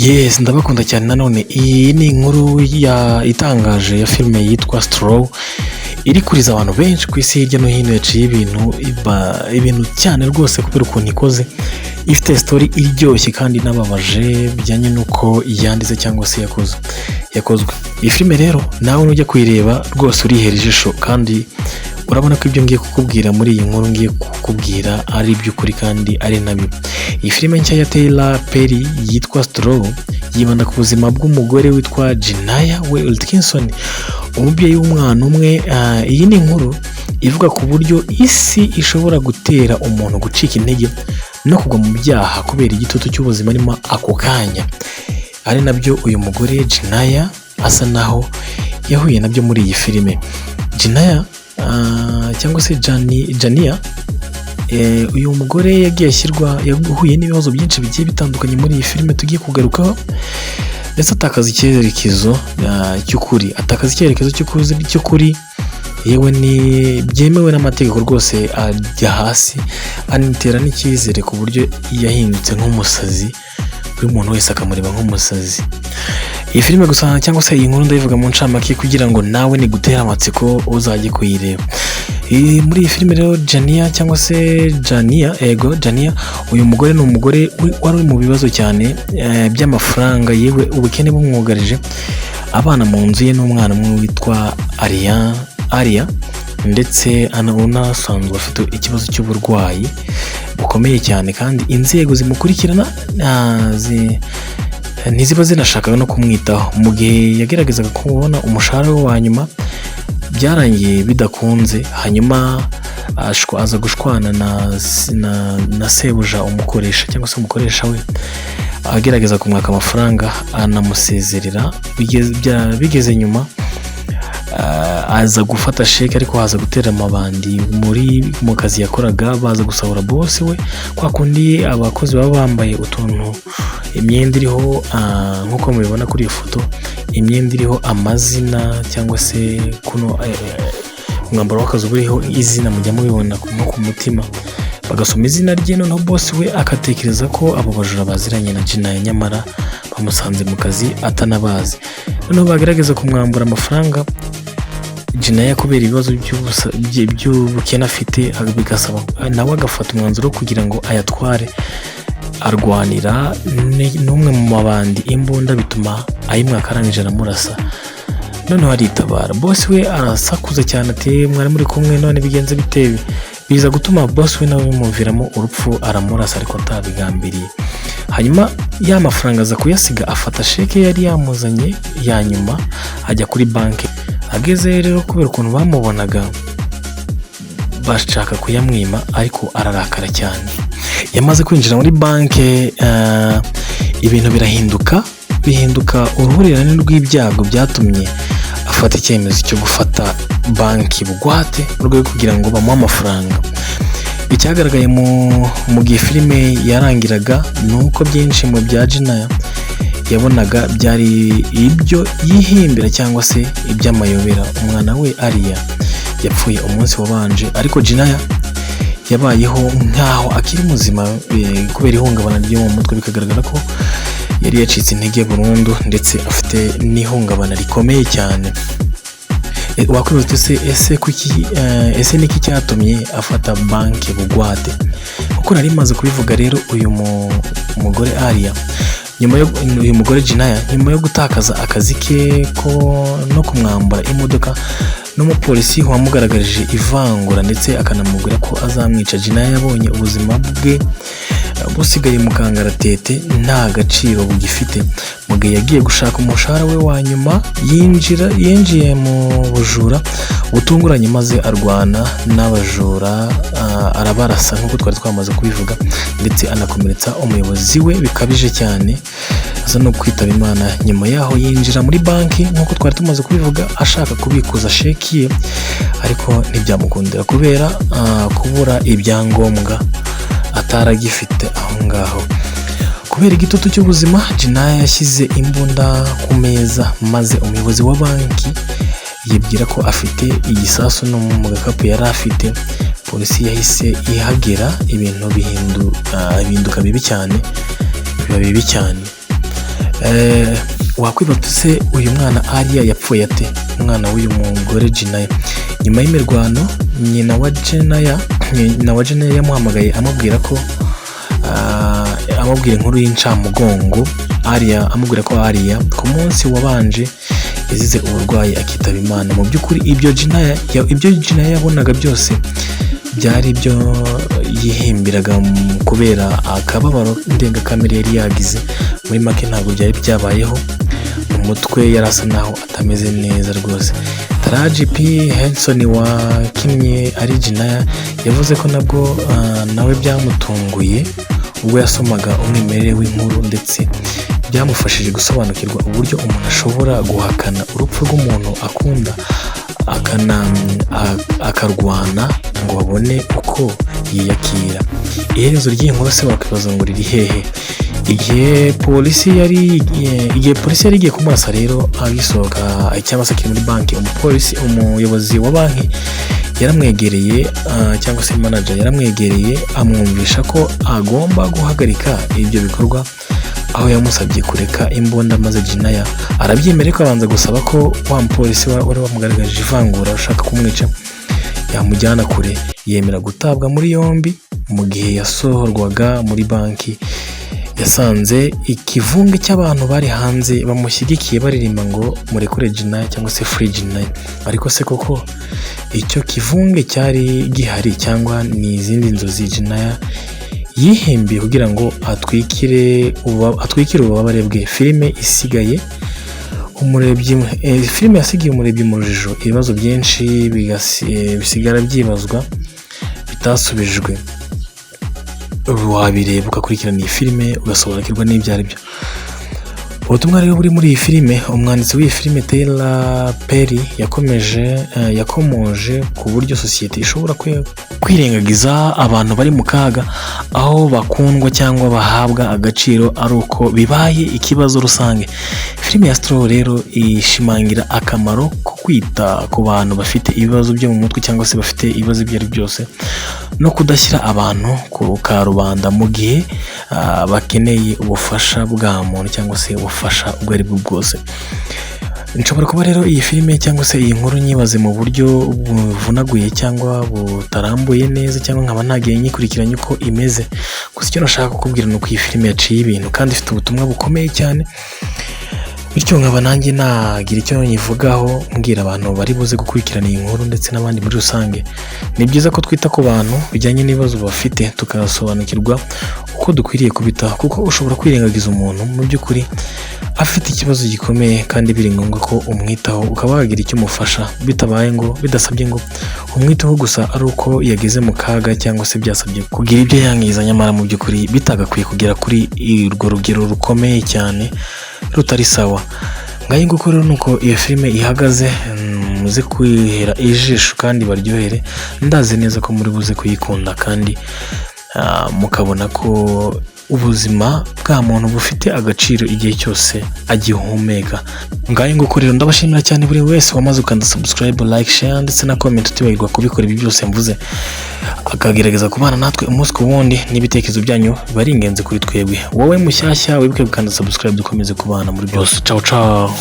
Yes, ndabakunda cyane nanone. Iyi ni inkuru itangaje ya filime yitwa Straw, iri kuriza abantu benshi ku isi hirya no hino. Yaciye ibintu cyane rwose kubera ukuntu ikoze. Ifite story iryoshye kandi inababaje bijyanye n'uko yanditse cyangwa se yakozwe. Iyi filime rero nawe nujya kuyireba rwose urihera ijisho, kandi urabona ko ibyo ngiye kukubwira muri iyi nkuru ngiye kukubwira ari iby'ukuri kandi ari nabi. Iyi filime nshya ya Tyler Perry yitwa Straw yibanda ku buzima bw'umugore witwa Jinaya Wilkinson, umubyeyi w'umwana umwe. Iyi ni inkuru ivuga ku buryo isi ishobora gutera umuntu gucika intege no kugwa mu byaha kubera igitutu cy'ubuzima arimo ako kanya, ari nabyo uyu mugore Jinaya asa naho yahuye nabyo muri iyi filime. Jinaya cyangwa se Jania, uyu mugore yahuye n'ibibazo byinshi bigiye bitandukanye muri iyi filime tugiye kugarukaho, ndetse atakaza icyerekezo cy'ukuri, yewe ni byemewe n'amategeko rwose, ajya hasi anitera n'icyizere ku buryo yahindutse nk'umusazi, buri muntu wese akamureba nk'umusazi. Iyi filime gusa cyangwa se iyi nkuru ndayivuga mu ncamake kugira ngo nawe nigutera amatsiko uzajye kuyireba. Muri iyi filime rero Jania cyangwa se Jania, uyu mugore ni umugore wari uri mu bibazo cyane by'amafaranga, yewe ubukene bumwugarije, abana mu nzu ye n'umwana umwe witwa Aria, ndetse unasanzwe afite ikibazo cy'uburwayi bukomeye cyane, kandi inzego zimukurikirana ntiziba zinashaka no kumwitaho. Mu gihe yageragezaga kubona umushahara we wa nyuma, byarangiye bidakunze, hanyuma aza gushwana na sebuja umukoresha cyangwa se umukoresha we, agerageza kumwaka amafaranga, anamusezerera. Bigeze nyuma aza gufata sheke, ariko haza gutera amabandi mu kazi yakoraga, baza gusahura bosi we, kwa kundi abakozi baba bambaye utuntu, imyenda iriho nk'uko mubibona kuri iyi foto, imyenda iriho amazina cyangwa se kuno umwambaro w'akazi uriho izina, mujya mubibona no ku mutima, bagasoma izina rye. Noneho bosi we akatekereza ko abo bajura baziranye na Jinaya, nyamara bamusanze mu kazi atanabazi. Noneho bagerageza kumwambura amafaranga, Jinaya kubera ibibazo by'ubukene afite, bigasaba nawe agafata umwanzuro kugira ngo ayatware. Arwanira n'umwe mu mabandi imbunda, bituma ayimwaka, arangije aramurasa. Noneho aritabara, bosi we arasakuza cyane ati mwari muri kumwe, none bigenze bitewe, biza gutuma bosi we nawe bimuviramo urupfu, aramurasa ariko atabigambiriye. Hanyuma ya mafaranga aza kuyasiga, afata sheke yari yamuzanye ya nyuma, ajya kuri banki. Ageze rero kubera ukuntu bamubonaga bashaka kuyamwima, ariko ararakara cyane. Yamaze kwinjira muri banki, ibintu bihinduka uruhurirane rw'ibyago byatumye afata icyemezo cyo gufata banki bugwate mu rwego kugira ngo bamuhe amafaranga. Icyagaragaye mu gihe filime yarangiraga ni uko byinshi mu bya Jinaya yabonaga byari ibyo yihimbira cyangwa se iby'amayobera. Umwana we Aria yapfuye umunsi wabanje, ariko Jinaya yabayeho nk'aho akiri muzima kubera ihungabana ryo mu mutwe, bikagaragara ko yari yacitse intege burundu, ndetse afite n'ihungabana rikomeye cyane. Wakwibaza ese niki cyatumye afata banki bugwate? Kuko nari maze kubivuga rero, uyu mugore Aria, uyu mugore Jinaya, nyuma yo gutakaza akazi ke no kumwambura imodoka n'umupolisi wamugaragarije ivangura ndetse akanamubwira ko azamwica, Jinaya yabonye ubuzima bwe busigaye mu kangaratete, nta gaciro bugifite. Mu gihe yagiye gushaka umushahara we wa nyuma, yinjiye mu bujura butunguranye, maze arwana n'abajura, arabarasa nk'uko twari twamaze kubivuga, ndetse anakomeretsa umuyobozi we bikabije cyane, aza no kwitaba Imana. Nyuma yaho yinjira muri banki nk'uko twari tumaze kubivuga, ashaka kubikuza sheki ye, ariko ntibyamukundira kubera kubura ibyangombwa ataragifite aho ngaho. Kubera igitutu cy'ubuzima, Jinaya yashyize imbunda ku meza, maze umuyobozi wa banki yibwira ko afite igisasu no mu gakapu yari afite. Polisi yahise ihagera, ibintu bihinduka bibi cyane. wakwibaza se uyu mwana Aria yapfuye ate? Umwana w'uyu mugore Jinaya, nyuma y'imirwano nyina wa Jinaya yamuhamagaye amubwira inkuru y'incamugongo. Amubwira ko Aria ku munsi wabanje yazize uburwayi akitaba Imana. Mu by'ukuri ibyo Jinaya yabonaga byose byari ibyo yihimbiraga kubera akababaro ndengakamere yari yagize. Muri make ntabwo byari byabayeho, mu mutwe yari asa naho atameze neza rwose. Taraji P Henson wakinnye ari Jinaya yavuze ko nabwo nawe byamutunguye ubwo yasomaga umwimerere w'inkuru, ndetse byamufashije gusobanukirwa uburyo umuntu ashobora guhakana urupfu rw'umuntu akunda akarwana ngo babone uko yiyakira. Iherezo ry'inkuru se wakwibaza ngo riri hehe? Igihe polisi yari igiye kumurasa rero agisohoka cyangwa se akiri muri banki, umuyobozi wa banki yaramwegereye cyangwa se manager yaramwegereye amwumvisha ko agomba guhagarika ibyo bikorwa, aho yamusabye kureka imbunda, maze Jinaya arabyemera ko abanza gusaba ko wa mupolisi wari wamugaragaje ivangura ushaka kumwica yamujyana kure. Yemera gutabwa muri yombi. Mu gihe yasohorwaga muri banki yasanze ikivunge cy'abantu bari hanze bamushyigikiye baririmba ngo murekure Jinaya cyangwa se free Jinaya. Ariko se koko icyo kivunge cyari gihari cyangwa ni izindi nzozi Jinaya yihimbiye kugira ngo atwikire ububabare bwe? Filime yasigiye umurebyi mu rujijo, ibibazo byinshi bisigara byibazwa bitasubijwe. Wabireba ugakurikirana iyi filime ugasobanukirwa n'ibyo ari byo. Ubutumwa rero buri muri iyi filime, umwanditsi w'iyi filime Tyler Perry yakomoje ku buryo sosiyete ishobora kwirengagiza abantu bari mu kaga aho bakundwa cyangwa bahabwa agaciro ari uko bibaye ikibazo rusange. Filime ya Stroll rero ishimangira akamaro ko kwita ku bantu bafite ibibazo byo mu mutwe cyangwa se bafite ibibazo ibyo ari byose, no kudashyira abantu ku karubanda mu gihe bakeneye ubufasha bwa muntu cyangwa se ubufasha ubwo ari bwo bwose. Nshobora kuba rero iyi filime cyangwa se iyi nkuru nyibaze mu buryo buvunaguye cyangwa butarambuye neza, cyangwa nkaba ntagiye nyikurikiranye uko imeze. Gusa icyo nashaka kukubwira ni uko iyi filime yaciye ibintu kandi ifite ubutumwa bukomeye cyane, bityo nkaba nanjye nagira icyo nyivugaho mbwira abantu bari buze gukurikirana iyi nkuru ndetse n'abandi muri rusange. Ni byiza ko twita ku bantu bijyanye n'ibibazo bafite, tukasobanukirwa uko dukwiriye kubitaho, kuko ushobora kwirengagiza umuntu mu by'ukuri afite ikibazo gikomeye kandi biri ngombwa ko umwitaho ukaba wagira icyo umufasha, bidasabye ngo umwiteho gusa ari uko yageze mu kaga cyangwa se byasabye kugira ibyo yangiza, nyamara mu by'ukuri bitagakwiye kugera kuri urwo rugero rukomeye cyane rutari sawa. Ngaho nguko rero nuko iyo filime ihagaze, muze kwihera ijisho kandi baryohere. Ndazi neza ko muri buze kuyikunda kandi mukabona ko ubuzima bwa muntu bufite agaciro igihe cyose agihumeka. Ngaho nguko rero ndabashimira cyane buri wese wamaze ukanda subscribe, like, share ndetse na comment, utibagirwa kubikora ibi byose mvuze, akagerageza kubana natwe umunsi ku wundi. N'ibitekerezo byanyu bari ingenzi kuri twebwe. Wowe mushyashya wibuke gukanda subscribe, dukomeze kubana muri byose. Ciao ciao.